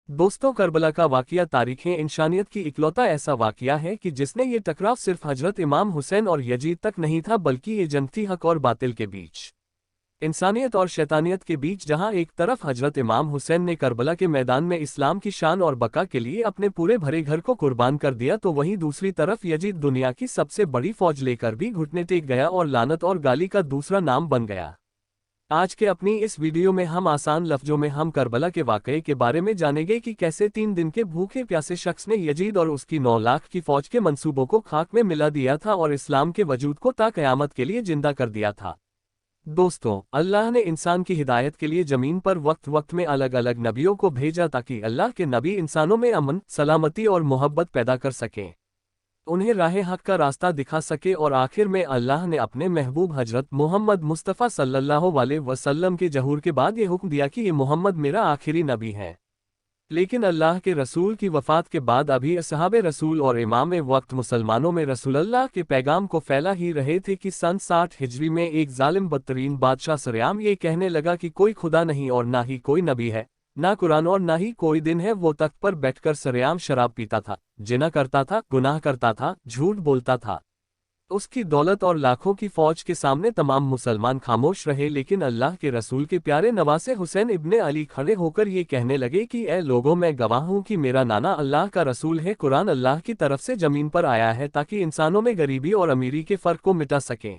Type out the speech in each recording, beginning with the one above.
दोस्तों, करबला का वाकया तारीख़ इंसानियत की इकलौता ऐसा वाकया है कि जिसने ये टकराव सिर्फ हजरत इमाम हुसैन और यजीद तक नहीं था, बल्कि ये जंग थी हक और बातिल के बीच, इंसानियत और शैतानियत के बीच। जहां एक तरफ हजरत इमाम हुसैन ने करबला के मैदान में इस्लाम की शान और बका के लिए अपने पूरे भरे घर को कुर्बान कर दिया, तो वहीं दूसरी तरफ यजीद दुनिया की सबसे बड़ी फौज लेकर भी घुटने टेक गया और लानत और गाली का दूसरा नाम बन गया। आज के अपनी इस वीडियो में हम आसान लफ्जों में हम करबला के वाकये के बारे में जानेंगे कि कैसे 3 दिन के भूखे प्यासे शख्स ने यजीद और उसकी 9 लाख की फौज के मंसूबों को खाक में मिला दिया था और इस्लाम के वजूद को ता क़यामत के लिए जिंदा कर दिया था। दोस्तों, अल्लाह ने इंसान की हिदायत के लिए ज़मीन पर वक्त वक्त में अलग अलग नबियों को भेजा ताकि अल्लाह के नबी इंसानों में अमन, सलामती और मोहब्बत पैदा कर सकें, उन्हें राह हक का रास्ता दिखा सके। और आखिर में अल्लाह ने अपने महबूब हजरत मोहम्मद मुस्तफ़ा सल्लल्लाहु अलैहि वसल्लम के ज़हूर के बाद ये हुक्म दिया कि ये मोहम्मद मेरा आखिरी नबी है। लेकिन अल्लाह के रसूल की वफ़ात के बाद अभी असहाबे रसूल और इमाम वक्त मुसलमानों में रसूलुल्लाह के पैगाम को फैला ही रहे थे कि सन 60 हिजरी में एक जालिम बदतरीन बादशाह सरेआम ये कहने लगा कि कोई खुदा नहीं और ना ही कोई नबी है, ना कुरान और ना ही कोई दिन है। वो तख्त पर बैठकर सरेआम शराब पीता था, जिना करता था, गुनाह करता था, झूठ बोलता था। उसकी दौलत और लाखों की फौज के सामने तमाम मुसलमान खामोश रहे, लेकिन अल्लाह के रसूल के प्यारे नवासे हुसैन इब्ने अली खड़े होकर ये कहने लगे कि ए लोगों, मैं गवाह हूँ कि मेरा नाना अल्लाह का रसूल है। कुरान अल्लाह की तरफ से ज़मीन पर आया है ताकि इंसानों में गरीबी और अमीरी के फ़र्क को मिटा सके,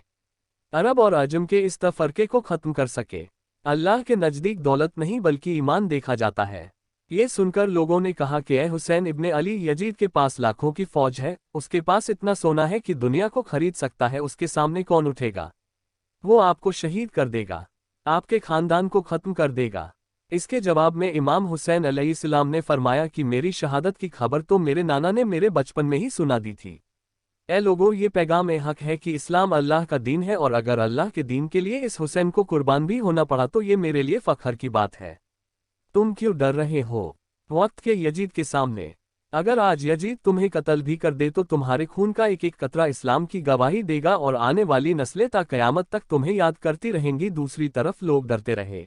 अरब और अजम के इस तफरके को ख़त्म कर सके। अल्लाह के नज़दीक दौलत नहीं बल्कि ईमान देखा जाता है। ये सुनकर लोगों ने कहा कि ए हुसैन इब्ने अली, यजीद के पास लाखों की फौज है, उसके पास इतना सोना है कि दुनिया को खरीद सकता है, उसके सामने कौन उठेगा? वो आपको शहीद कर देगा, आपके खानदान को ख़त्म कर देगा। इसके जवाब में इमाम हुसैन अलैहिस्सलाम ने फरमाया कि मेरी शहादत की खबर तो मेरे नाना ने मेरे बचपन में ही सुना दी थी। ए लोगों, ये पैगाम हक है कि इस्लाम अल्लाह का दीन है और अगर अल्लाह के दीन के लिए इस हुसैन को कुर्बान भी होना पड़ा तो ये मेरे लिए फ़ख्र की बात है। तुम क्यों डर रहे हो वक्त के यजीद के सामने? अगर आज यजीद तुम्हें कत्ल भी कर दे तो तुम्हारे खून का एक एक कतरा इस्लाम की गवाही देगा और आने वाली नस्लें ता क़यामत तक तुम्हें याद करती रहेंगी। दूसरी तरफ लोग डरते रहे,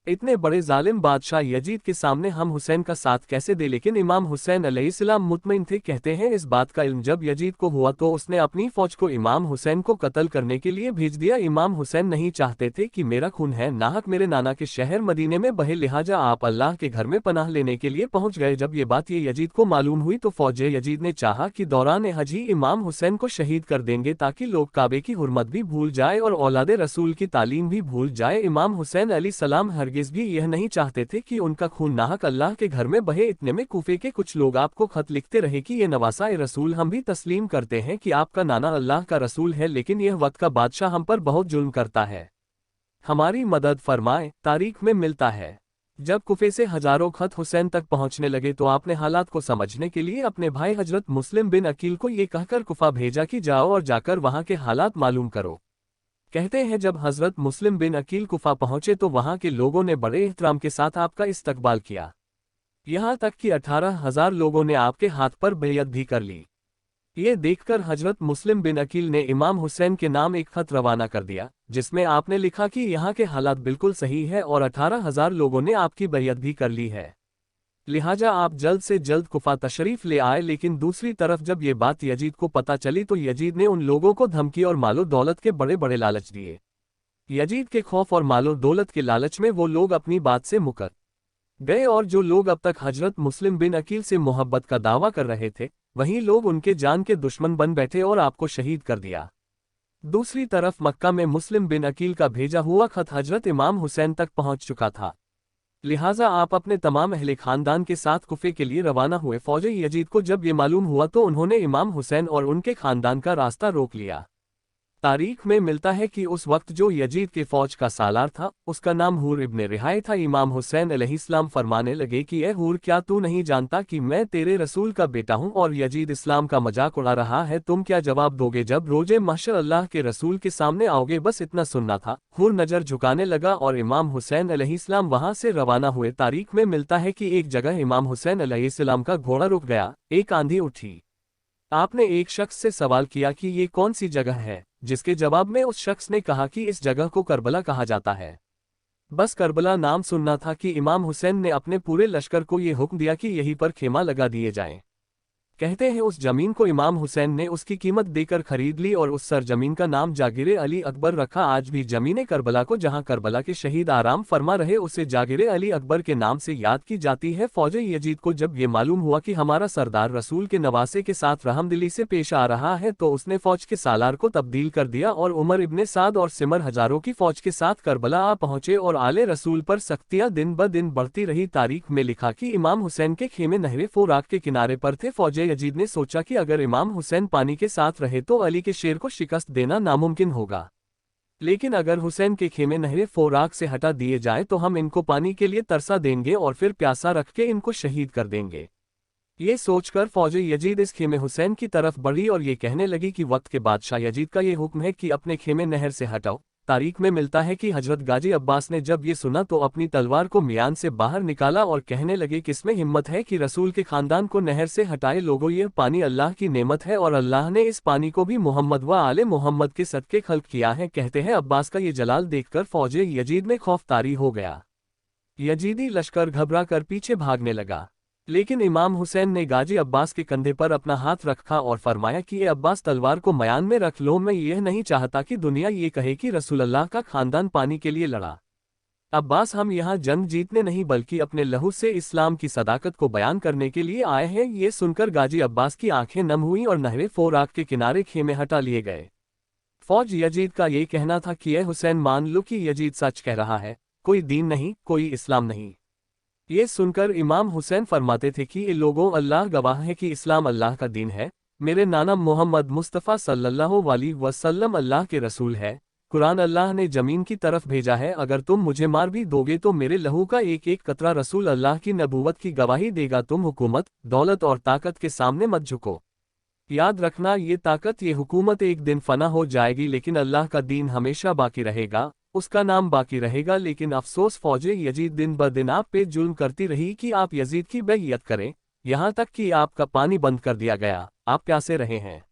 इतने बड़े जालिम बादशाह यजीद के सामने हम हुसैन का साथ कैसे दे? लेकिन इमाम हुसैन अलैहिस्सलाम मुतमईन थे। कहते हैं इस बात का इल्म जब यजीद को हुआ तो उसने अपनी फौज को इमाम हुसैन को कत्ल करने के लिए भेज दिया। इमाम हुसैन नहीं चाहते थे कि मेरा खून है नाहक मेरे नाना के शहर मदीने में बहे, लिहाजा आप अल्लाह के घर में पनाह लेने के लिए पहुंच गए। जब ये बात ये यजीद को मालूम हुई तो फौज यजीद ने चाहा कि दौरान हज ही इमाम हुसैन को शहीद कर देंगे ताकि लोग काबे की हुर्मत भी भूल जाए और औलादे रसूल की तालीम भी भूल जाए। इमाम हुसैन अलैहिस्सलाम हरगिज़ भी यह नहीं चाहते थे कि उनका खून नाहक अल्लाह के घर में बहे। इतने में कूफे के कुछ लोग आपको खत लिखते रहे कि ये नवासा रसूल, हम भी तस्लीम करते हैं कि आपका नाना अल्लाह का रसूल है, लेकिन यह वक्त का बादशाह हम पर बहुत जुल्म करता है, हमारी मदद फरमाए। तारीख में मिलता है जब कुफे से हजारों खत हुसैन तक पहुंचने लगे तो आपने हालात को समझने के लिए अपने भाई हजरत मुस्लिम बिन अकील को ये कहकर कुफा भेजा कि जाओ और जाकर वहां के हालात मालूम करो। कहते हैं जब हजरत मुस्लिम बिन अकील कुफा पहुंचे तो वहां के लोगों ने बड़े एहतराम के साथ आपका इस्तकबाल किया, यहां तक कि 18,000 लोगों ने आपके हाथ पर बैयत भी कर ली। ये देखकर हजरत मुस्लिम बिन अकील ने इमाम हुसैन के नाम एक खत रवाना कर दिया जिसमें आपने लिखा कि यहाँ के हालात बिल्कुल सही है और 18,000 लोगों ने आपकी बैयत भी कर ली है, लिहाजा आप जल्द से जल्द कुफा तशरीफ ले आए। लेकिन दूसरी तरफ जब ये बात यजीद को पता चली तो यजीद ने उन लोगों को धमकी और मालो दौलत के बड़े बड़े लालच दिए। यजीद के खौफ और मालो दौलत के लालच में वो लोग अपनी बात से मुकर गए और जो लोग अब तक हजरत मुस्लिम बिन अकील से मोहब्बत का दावा कर रहे थे वहीं लोग उनके जान के दुश्मन बन बैठे और आपको शहीद कर दिया। दूसरी तरफ मक्का में मुस्लिम बिन अकील का भेजा हुआ खत हजरत इमाम हुसैन तक पहुंच चुका था, लिहाजा आप अपने तमाम अहले खानदान के साथ कुफे के लिए रवाना हुए। फौज यजीद को जब ये मालूम हुआ तो उन्होंने इमाम हुसैन और उनके खानदान का रास्ता रोक लिया। तारीख में मिलता है कि उस वक्त जो यजीद के फौज का सालार था उसका नाम हूर इब्ने रिहाय था। इमाम हुसैन अलैहिस्सलाम फरमाने लगे कि ए हूर, क्या तू नहीं जानता कि मैं तेरे रसूल का बेटा हूं और यजीद इस्लाम का मजाक उड़ा रहा है? तुम क्या जवाब दोगे जब रोजे महशर अल्लाह के रसूल के सामने आओगे? बस इतना सुनना था। हूर नजर झुकाने लगा और इमाम हुसैन अलैहिस्सलाम वहां से रवाना हुए। तारीख में मिलता है कि एक जगह इमाम हुसैन अलैहिस्सलाम का घोड़ा रुक गया, एक आंधी उठी। आपने एक शख्स से सवाल किया कि ये कौन सी जगह है, जिसके जवाब में उस शख्स ने कहा कि इस जगह को करबला कहा जाता है। बस करबला नाम सुनना था कि इमाम हुसैन ने अपने पूरे लश्कर को ये हुक्म दिया कि यहीं पर खेमा लगा दिए जाएं। कहते हैं उस जमीन को इमाम हुसैन ने उसकी कीमत देकर खरीद ली और उस सरजमीन का नाम जागीरे अली अकबर रखा। आज भी जमीन करबला को जहां करबला के शहीद आराम फरमा रहे उसे जागीरे अली अकबर के नाम से याद की जाती है। फौज यजीद को जब ये मालूम हुआ कि हमारा सरदार रसूल के नवासे के साथ रहमदिली से पेश आ रहा है तो उसने फौज के सालार को तब्दील कर दिया और उमर इब्ने साद और सिमर हजारों की फौज के साथ करबला आ पहुंचे और आले रसूल पर सख्तियां दिन ब दिन बढ़ती रही। तारीख में लिखा कि इमाम हुसैन के खेमे नहरे फोराक के किनारे पर थे। फौज यजीद ने सोचा कि अगर इमाम हुसैन पानी के साथ रहे तो अली के शेर को शिकस्त देना नामुमकिन होगा, लेकिन अगर हुसैन के खेमे नहरे फोराक से हटा दिए जाए तो हम इनको पानी के लिए तरसा देंगे और फिर प्यासा रख के इनको शहीद कर देंगे। ये सोचकर फौज यजीद इस खेमे हुसैन की तरफ बढ़ी और ये कहने लगी कि वक्त के बादशाह यजीद का ये हुक्म है कि अपने खेमे नहर से हटाओ। तारीख में मिलता है कि हजरत गाजी अब्बास ने जब ये सुना तो अपनी तलवार को मियान से बाहर निकाला और कहने लगे किसमें हिम्मत है कि रसूल के खानदान को नहर से हटाए। लोगों, ये पानी अल्लाह की नेमत है और अल्लाह ने इस पानी को भी मोहम्मद व आले मोहम्मद के सदके खल्क किया है। कहते हैं अब्बास का ये जलाल देखकर फौज यजीद में खौफ तारी हो गया। यजीदी लश्कर घबरा कर पीछे भागने लगा, लेकिन इमाम हुसैन ने गाजी अब्बास के कंधे पर अपना हाथ रखा और फरमाया कि ये अब्बास तलवार को मयान में रख लो, मैं यह नहीं चाहता कि दुनिया ये कहे कि रसूल अल्लाह का खानदान पानी के लिए लड़ा। अब्बास, हम यहाँ जंग जीतने नहीं बल्कि अपने लहू से इस्लाम की सदाकत को बयान करने के लिए आए हैं। ये सुनकर गाजी अब्बास की आंखें नम हुई और नहरे फोराक के किनारे खेमे हटा लिए गए। फौज यजीद का ये कहना था कि ए हुसैन, मान लो कि यजीद सच कह रहा है, कोई दीन नहीं, कोई इस्लाम नहीं। ये सुनकर इमाम हुसैन फरमाते थे कि ये लोगों, अल्लाह गवाह है कि इस्लाम अल्लाह का दीन है, मेरे नाना मोहम्मद मुस्तफ़ा सल्लल्लाहु अलैहि वसल्लम अल्लाह के रसूल है, कुरान अल्लाह ने जमीन की तरफ भेजा है, अगर तुम मुझे मार भी दोगे तो मेरे लहू का एक एक कतरा रसूल अल्लाह की नबूवत की गवाही देगा। तुम हुकूमत, दौलत और ताकत के सामने मत झुको। याद रखना, ये ताकत, ये हुकूमत एक दिन फना हो जाएगी, लेकिन अल्लाह का दीन हमेशा बाकी रहेगा, उसका नाम बाकी रहेगा। लेकिन अफसोस, फौज यजीद दिन ब दिन आप पे जुल्म करती रही कि आप यजीद की बैयत करें, यहाँ तक कि आपका पानी बंद कर दिया गया, आप प्यासे रहे हैं।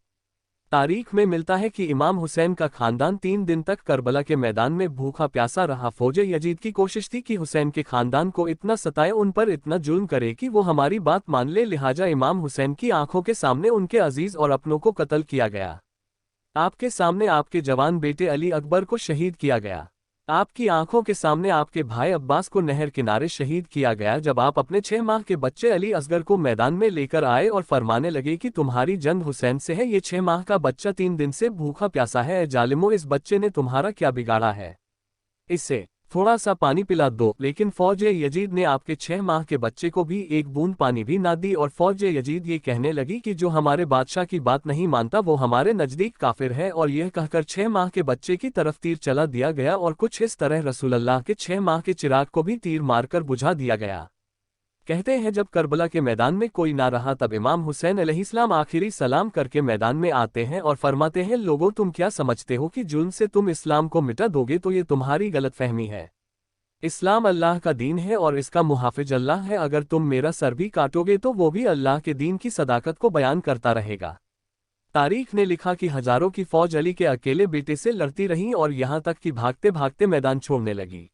तारीख में मिलता है कि इमाम हुसैन का खानदान 3 दिन तक करबला के मैदान में भूखा प्यासा रहा। फौज यजीद की कोशिश थी कि हुसैन के खानदान को इतना सताए, उन पर इतना जुल्म करे कि वो हमारी बात मान ले। लिहाजा इमाम हुसैन की आंखों के सामने उनके अजीज और अपनों को कत्ल किया गया। आपके सामने आपके जवान बेटे अली अकबर को शहीद किया गया। आपकी आंखों के सामने आपके भाई अब्बास को नहर किनारे शहीद किया गया। जब आप अपने 6 माह के बच्चे अली असगर को मैदान में लेकर आए और फरमाने लगे कि तुम्हारी जंग हुसैन से है, ये 6 माह का बच्चा 3 दिन से भूखा प्यासा है, जालिमो, इस बच्चे ने तुम्हारा क्या बिगाड़ा है, इससे थोड़ा सा पानी पिला दो। लेकिन फौज यजीद ने आपके 6 माह के बच्चे को भी एक बूंद पानी भी ना दी और फौज यजीद ये कहने लगी कि जो हमारे बादशाह की बात नहीं मानता वो हमारे नजदीक काफिर है। और यह कहकर 6 माह के बच्चे की तरफ तीर चला दिया गया और कुछ इस तरह रसूल अल्लाह के 6 माह के चिराग को भी तीर मारकर बुझा दिया गया। कहते हैं जब करबला के मैदान में कोई ना रहा तब इमाम हुसैन अलैहिस्सलाम आखिरी सलाम करके मैदान में आते हैं और फरमाते हैं, लोगों, तुम क्या समझते हो कि जुल्म से तुम इस्लाम को मिटा दोगे? तो ये तुम्हारी गलतफहमी है। इस्लाम अल्लाह का दीन है और इसका मुहाफिज अल्लाह है। अगर तुम मेरा सर भी काटोगे तो वो भी अल्लाह के दीन की सदाकत को बयान करता रहेगा। तारीख ने लिखा कि हजारों की फौज अली के अकेले बेटे से लड़ती रही और यहाँ तक कि भागते भागते मैदान छोड़ने लगी,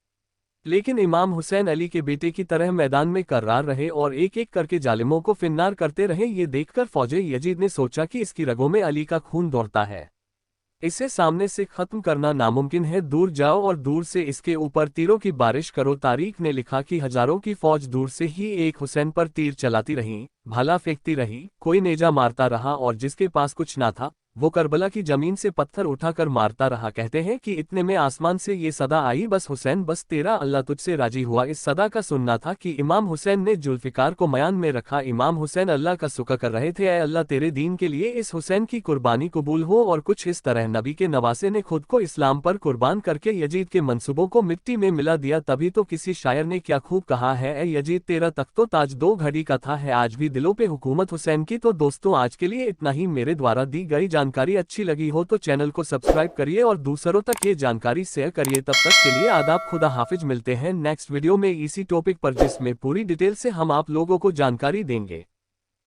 लेकिन इमाम हुसैन अली के बेटे की तरह मैदान में कर्रार रहे और एक एक करके जालिमों को फिन्नार करते रहे। ये देखकर फौज यजीद ने सोचा कि इसकी रगों में अली का खून दौड़ता है, इसे सामने से खत्म करना नामुमकिन है। दूर जाओ और दूर से इसके ऊपर तीरों की बारिश करो। तारीख ने लिखा कि हजारों की फौज दूर से ही एक हुसैन पर तीर चलाती रही, भाला फेंकती रही, कोई नेजा मारता रहा और जिसके पास कुछ ना था वो करबला की जमीन से पत्थर उठाकर मारता रहा। कहते हैं कि इतने में आसमान से ये सदा आई, बस हुसैन, बस तेरा अल्लाह तुझसे राजी हुआ। इस सदा का सुनना था कि इमाम हुसैन ने जुल्फिकार को मयान में रखा। इमाम हुसैन अल्लाह का शुक्र कर रहे थे, ऐ अल्लाह, तेरे दीन के लिए इस हुसैन की कुर्बानी कबूल हो। और कुछ इस तरह नबी के नवासे ने खुद को इस्लाम पर कुर्बान करके यजीद के मंसूबों को मिट्टी में मिला दिया। तभी तो किसी शायर ने क्या खूब कहा है, ऐ यजीद, तेरा तख्तो ताज 2 घड़ी का था, है आज भी दिलों पे हुकूमत हुसैन की। तो दोस्तों, आज के लिए इतना ही। मेरे द्वारा दी गई जानकारी अच्छी लगी हो तो चैनल को सब्सक्राइब करिए और दूसरों तक ये जानकारी शेयर करिए। तब तक के लिए आदाब, खुदा हाफिज। मिलते हैं नेक्स्ट वीडियो में इसी टॉपिक पर जिसमें पूरी डिटेल से हम आप लोगों को जानकारी देंगे।